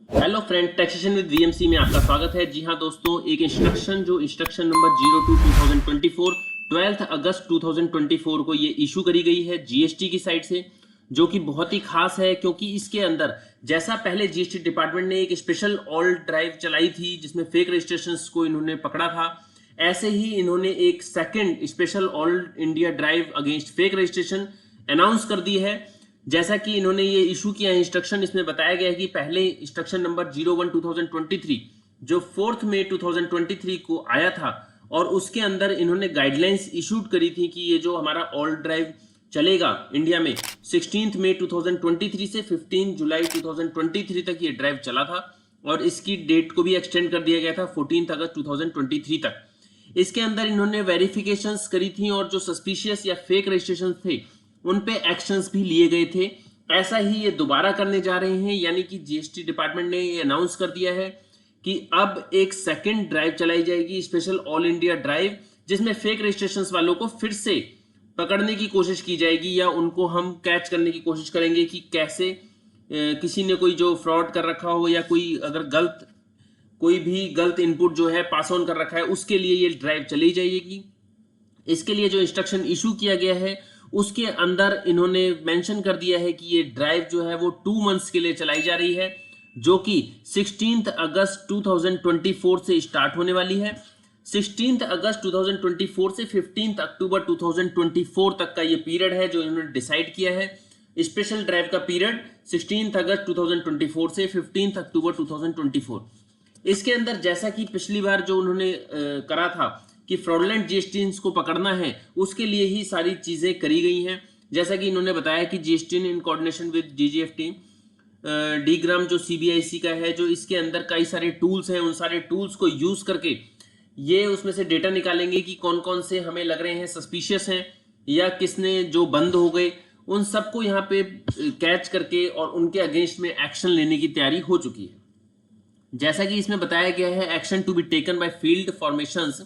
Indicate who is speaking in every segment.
Speaker 1: Hello friend, taxation with VMC में आपका स्वागत है। जी हाँ दोस्तों, एक इंस्ट्रक्शन नंबर 02/2024 12 अगस्त 2024 को ये इशू करी गई है जीएसटी की साइड से, जो कि बहुत ही खास है क्योंकि इसके अंदर जैसा पहले जीएसटी डिपार्टमेंट ने एक स्पेशल ऑल ड्राइव चलाई थी जिसमें फेक रजिस्ट्रेशंस को इन्होंने पकड़ा था, ऐसे ही इन्होंने एक second special all India drive against fake registration announce कर दी है। जैसा कि इन्होंने ये इशू किया इंस्ट्रक्शन, इसमें बताया गया है कि पहले इंस्ट्रक्शन नंबर 01/2023 जो 4 मई 2023 को आया था और उसके अंदर इन्होंने गाइडलाइंस इशूड करी थी कि ये जो हमारा ऑल ड्राइव चलेगा इंडिया में 16 मई 2023 से 15 जुलाई 2023 तक ये ड्राइव चला था और इसकी डेट को भी एक्सटेंड कर दिया गया था 14 अगस्त 2023 तक। इसके अंदर इन्होंने वेरिफिकेशंस करी थी और जो सस्पिशियस या फेक रजिस्ट्रेशन थे उन पे एक्शंस भी लिए गए थे। ऐसा ही ये दोबारा करने जा रहे हैं, यानी कि जीएसटी डिपार्टमेंट ने ये अनाउंस कर दिया है कि अब एक सेकंड ड्राइव चलाई जाएगी, स्पेशल ऑल इंडिया ड्राइव, जिसमें फेक रजिस्ट्रेशंस वालों को फिर से पकड़ने की कोशिश की जाएगी या उनको हम कैच करने की कोशिश करेंगे कि कैसे किसी ने कोई जो फ्रॉड कर रखा हो या कोई अगर कोई भी गलत इनपुट जो है पास ऑन कर रखा है, उसके लिए ये ड्राइव चली जाएगी। इसके लिए जो इंस्ट्रक्शन इशू किया गया है उसके अंदर इन्होंने मेंशन कर दिया है कि ये ड्राइव जो है वो 2 मंथ्स के लिए चलाई जा रही है, जो कि 16 अगस्त 2024 से स्टार्ट होने वाली है। 16 अगस्त 2024 से 15 अक्टूबर 2024 तक का ये पीरियड है जो इन्होंने डिसाइड किया है। स्पेशल ड्राइव का पीरियड 16 अगस्त 2024 से 15 अक्टूबर 2024। इसके अंदर जैसा कि पिछली बार जो उन्होंने करा था कि फ्रॉडलेंट जीएसटी को पकड़ना है, उसके लिए ही सारी चीजें करी गई हैं। जैसा कि इन्होंने बताया कि GST in coordination with DGF team डीग्राम जो सीबीआईसी का है, जो इसके अंदर कई सारे टूल्स हैं, उन सारे टूल्स को यूज करके ये उसमें से डेटा निकालेंगे कि कौन कौन से हमें लग रहे हैं सस्पिशियस हैं या किसने जो बंद हो गए, उन सबको यहाँ पे कैच करके और उनके अगेंस्ट में एक्शन लेने की तैयारी हो चुकी है। जैसा कि इसमें बताया गया है, action to be taken by field formations.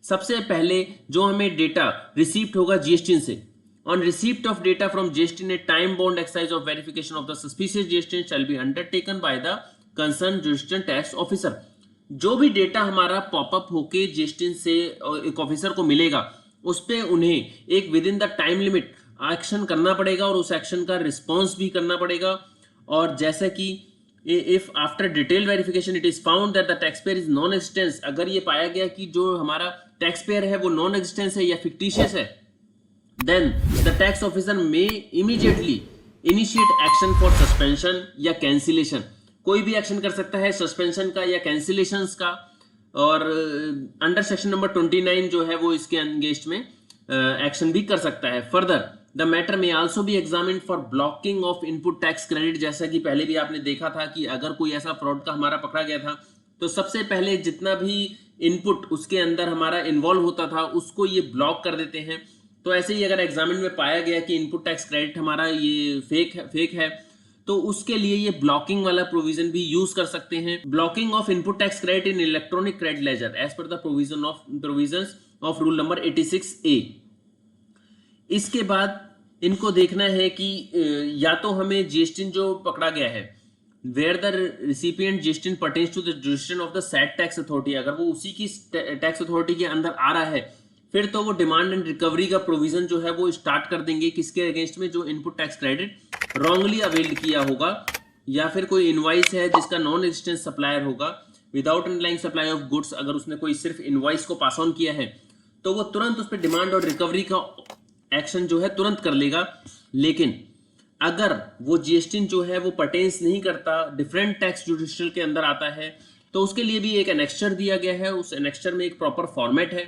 Speaker 1: सबसे पहले जो हमें डेटा रिसीव्ड होगा जीएसटी से, on receipt of data from GST ने time bound exercise of verification of the suspicious GST shall be undertaken by the concern judicial tax officer. जो भी data हमारा पॉपअप होके जीएसटी से एक ऑफिसर को मिलेगा, उस पे उन्हें एक with in the time limit action करना पड़ेगा और उस एक्शन का रिस्पॉन्स भी करना पड़ेगा। और जैसा कि if after detailed verification it is found that the taxpayer is non existence, अगर ये पाया गया कि जो हमारा टैक्स पेयर है वो नॉन एग्जिस्टेंस है या फिक्टिशियस है, then the tax officer may immediately initiate action for suspension या cancellation। कोई भी एक्शन कर सकता है सस्पेंशन का या कैंसिलेशन का। और अंडर सेक्शन नंबर 29 जो है वो इसके अगेंस्ट में एक्शन भी कर सकता है। फर्दर द मैटर में आल्सो भी examine for blocking of input tax credit. जैसा कि पहले भी आपने देखा था कि अगर कोई ऐसा फ्रॉड का हमारा पकड़ा गया था तो सबसे पहले जितना भी इनपुट उसके अंदर हमारा इन्वॉल्व होता था उसको ये ब्लॉक कर देते हैं। तो ऐसे ही अगर एग्जामिन में पाया गया कि इनपुट टैक्स क्रेडिट हमारा ये फेक है तो उसके लिए ये ब्लॉकिंग वाला प्रोविजन भी यूज कर सकते हैं। Blocking of input tax credit in electronic credit ledger as per the provisions of rule number 86A। इसके बाद इनको देखना है कि या तो हमें जीएसटी जो पकड़ा गया है where the recipient GST pertains to the jurisdiction of the set tax authority, अगर वो उसी की टैक्स अथॉरिटी के अंदर आ रहा है, फिर तो वो डिमांड एंड रिकवरी का प्रोविजन जो है वो स्टार्ट कर देंगे किसके अगेंस्ट में, जो input tax credit wrongly availed किया होगा या फिर कोई इनवॉइस है जिसका नॉन एग्जिस्टेंस सप्लायर होगा without underlying supply of goods. अगर उसने कोई सिर्फ इनवॉइस को पास ऑन किया है तो वो तुरंत उस पर डिमांड और रिकवरी का एक्शन जो है तुरंत कर लेगा। लेकिन अगर वो जीएसटी जो है वो पर्टेन्स नहीं करता, डिफरेंट टैक्स जुडिशियल के अंदर आता है, तो उसके लिए भी एक एनेक्स्चर दिया गया है। उस एनेक्स्चर में एक प्रॉपर फॉर्मेट है,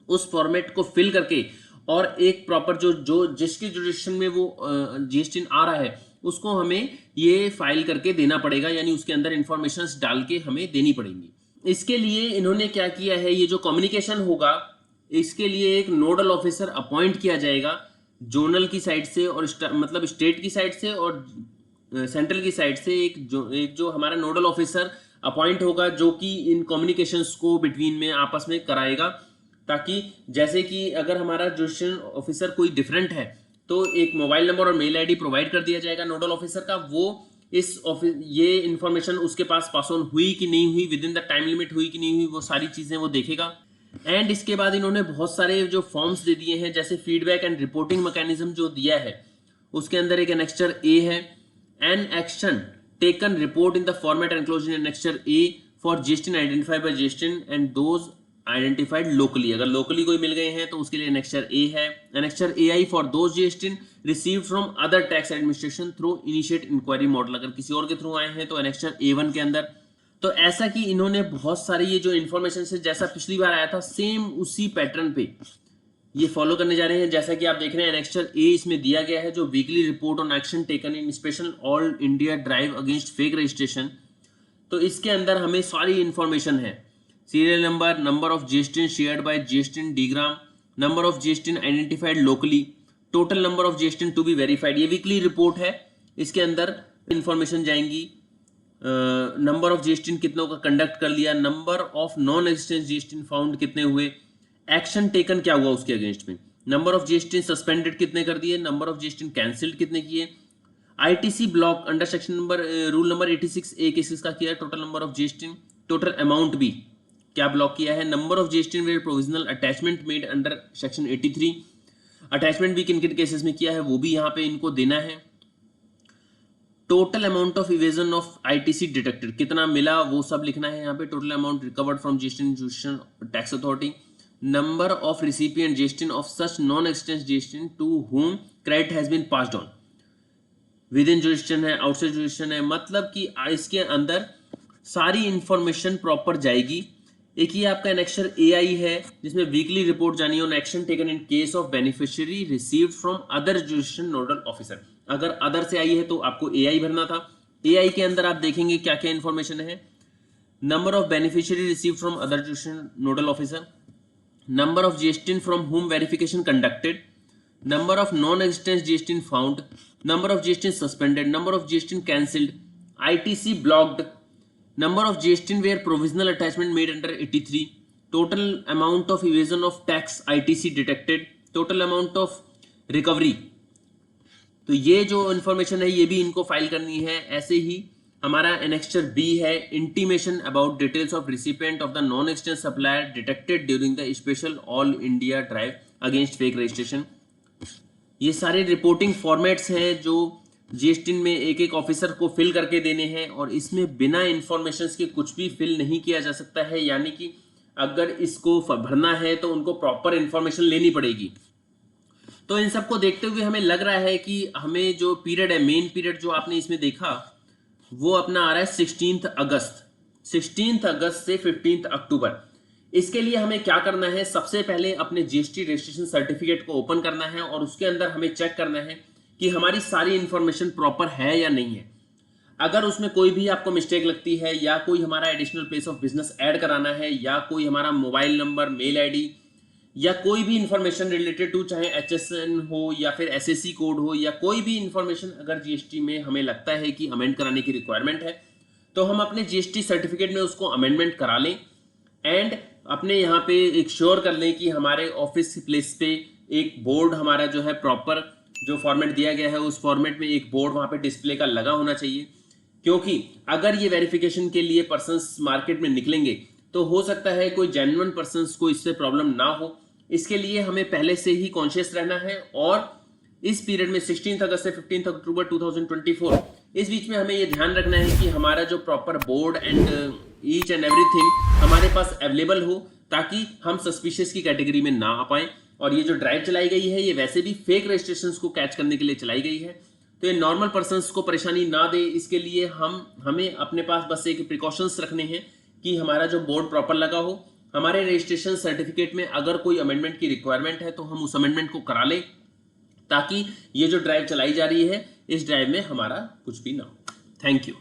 Speaker 1: उस फॉर्मेट को फिल करके और एक प्रॉपर जो जिसकी जुडिशियल में वो जीएसटी आ रहा है उसको हमें ये फाइल करके देना पड़ेगा, यानी उसके अंदर इंफॉर्मेशंस डाल के हमें देनी पड़ेंगी। इसके लिए इन्होंने क्या किया है, ये जो कम्युनिकेशन होगा इसके लिए एक नोडल ऑफिसर अपॉइंट किया जाएगा जोनल की साइड से और मतलब स्टेट की साइड से और सेंट्रल की साइड से एक जो हमारा नोडल ऑफिसर अपॉइंट होगा जो कि इन कम्युनिकेशंस को बिटवीन में आपस में कराएगा, ताकि जैसे कि अगर हमारा जुडिशियल ऑफिसर कोई डिफरेंट है तो एक मोबाइल नंबर और मेल आईडी प्रोवाइड कर दिया जाएगा नोडल ऑफिसर का, वो ये इंफॉर्मेशन उसके पास ऑन हुई कि नहीं हुई, with in the time limit हुई कि नहीं हुई, वो सारी चीजें वो देखेगा। एंड इसके बाद इन्होंने बहुत सारे जो फॉर्म्स दे दिए हैं, जैसे फीडबैक एंड रिपोर्टिंग मैकेनिज्म जो दिया है, उसके अंदर एक एनेक्स्चर ए है, an action taken report in the format enclosed in annexure A for GST identified by GST and those identified locally. अगर लोकली कोई मिल गए हैं तो उसके लिए एनेक्स्चर ए है। Annexure A I for those GST received from other tax administration through initiate inquiry model, अगर किसी और के थ्रू आए हैं तो एनेक्स्चर A1 के अंदर। तो ऐसा कि इन्होंने बहुत सारी ये जो इन्फॉर्मेशन से जैसा पिछली बार आया था सेम उसी पैटर्न पे ये फॉलो करने जा रहे हैं। जैसा कि आप देख रहे हैं एनेक्स्चर ए इसमें दिया गया है, जो weekly report on action taken in special all India drive against fake registration. तो इसके अंदर हमें सारी इंफॉर्मेशन है, serial number, number of GST shared by GST डीग्राम, number of GST identified locally, total number of GST to be verified. ये weekly report है, इसके अंदर इंफॉर्मेशन जाएंगी, नंबर ऑफ जीएसटी कितनों का कंडक्ट कर लिया, number of non existence GST found कितने हुए, एक्शन टेकन क्या हुआ उसके अगेंस्ट में, नंबर ऑफ जीएसटी सस्पेंडेड कितने कर दिए, नंबर ऑफ जीएसटी कैंसिल्ड कितने किए, ITC block under section number rule number 86A cases का किया, total number of GST, total amount भी क्या ब्लॉक किया है, number of GST where provisional attachment made under section 83, attachment भी किन किन केसेस में किया है वो भी यहाँ पे इनको देना है, total amount of evasion of ITC detected कितना मिला वो सब लिखना है यहाँ पे, total amount recovered from GST institution tax authority, number of recipient GST of such non existence GST to whom credit has been passed on, within jurisdiction है, outside jurisdiction है, मतलब कि इसके अंदर सारी इंफॉर्मेशन प्रॉपर जाएगी। एक ये आपका एनेक्स्चर एआई है जिसमें वीकली रिपोर्ट जानी है on action taken in case of beneficiary received from other jurisdiction nodal officer. अगर अदर से आई है तो आपको एआई भरना था। एआई के अंदर आप देखेंगे क्या क्या इंफॉर्मेशन है, number of beneficiary received from other jurisdiction nodal officer, number of GST from whom verification conducted, number of non existence GST found, number of GST suspended, number of GST cancelled, ITC blocked, number of GST where provisional attachment made under 83, total amount of evasion of tax ITC detected, total amount of recovery। तो ये जो information है ये भी इनको file करनी है। ऐसे ही हमारा एनेक्स्चर बी है, intimation about details of recipient of the non expanse supplier detected during the special all India drive against fake registration. ये सारे रिपोर्टिंग फॉर्मेट्स हैं जो जीएसटी में एक एक ऑफिसर को फिल करके देने हैं, और इसमें बिना इंफॉर्मेशन के कुछ भी फिल नहीं किया जा सकता है। यानी कि अगर इसको भरना है तो उनको प्रॉपर इंफॉर्मेशन लेनी पड़ेगी। तो इन सबको देखते हुए हमें लग रहा है कि हमें जो पीरियड है, मेन पीरियड जो आपने इसमें देखा वो अपना आ रहा है 16 अगस्त, 16 अगस्त से 15 अक्टूबर। इसके लिए हमें क्या करना है, सबसे पहले अपने जीएसटी रजिस्ट्रेशन सर्टिफिकेट को ओपन करना है और उसके अंदर हमें चेक करना है कि हमारी सारी इंफॉर्मेशन प्रॉपर है या नहीं है। अगर उसमें कोई भी आपको मिस्टेक लगती है, या कोई हमारा additional place of business add कराना है, या कोई हमारा मोबाइल नंबर, मेल आईडी, या कोई भी इंफॉर्मेशन रिलेटेड टू, चाहे HSN हो या फिर SSC कोड हो, या कोई भी इंफॉर्मेशन अगर जीएसटी में हमें लगता है कि अमेंड कराने की रिक्वायरमेंट है, तो हम अपने जीएसटी सर्टिफिकेट में उसको अमेंडमेंट करा लें। एंड अपने यहाँ पे एक श्योर कर लें कि हमारे ऑफिस प्लेस पे एक बोर्ड हमारा जो है प्रॉपर जो फॉर्मेट दिया गया है उस फॉर्मेट में एक बोर्ड वहां पे डिस्प्ले का लगा होना चाहिए। क्योंकि अगर ये वेरिफिकेशन के लिए पर्सन्स मार्केट में निकलेंगे तो हो सकता है कोई जेन्युइन पर्सन्स को इससे प्रॉब्लम ना हो। इसके लिए हमें पहले से ही कॉन्शियस रहना है, और इस पीरियड में 16 अगस्त से 15 अक्टूबर 2024 इस बीच में हमें ये ध्यान रखना है कि हमारा जो proper board and each and everything हमारे पास अवेलेबल हो, ताकि हम सस्पिशियस की कैटेगरी में ना आ पाए। और ये जो ड्राइव चलाई गई है ये वैसे भी फेक रजिस्ट्रेशंस को कैच करने के लिए चलाई गई है, तो ये नॉर्मल पर्सन्स को परेशानी ना दे, इसके लिए हमें अपने पास बस एक प्रिकॉशंस रखने हैं कि हमारा जो बोर्ड प्रॉपर लगा हो। हमारे रजिस्ट्रेशन सर्टिफिकेट में अगर कोई अमेंडमेंट की रिक्वायरमेंट है तो हम उस अमेंडमेंट को करा लें, ताकि ये जो ड्राइव चलाई जा रही है इस ड्राइव में हमारा कुछ भी ना हो। Thank you.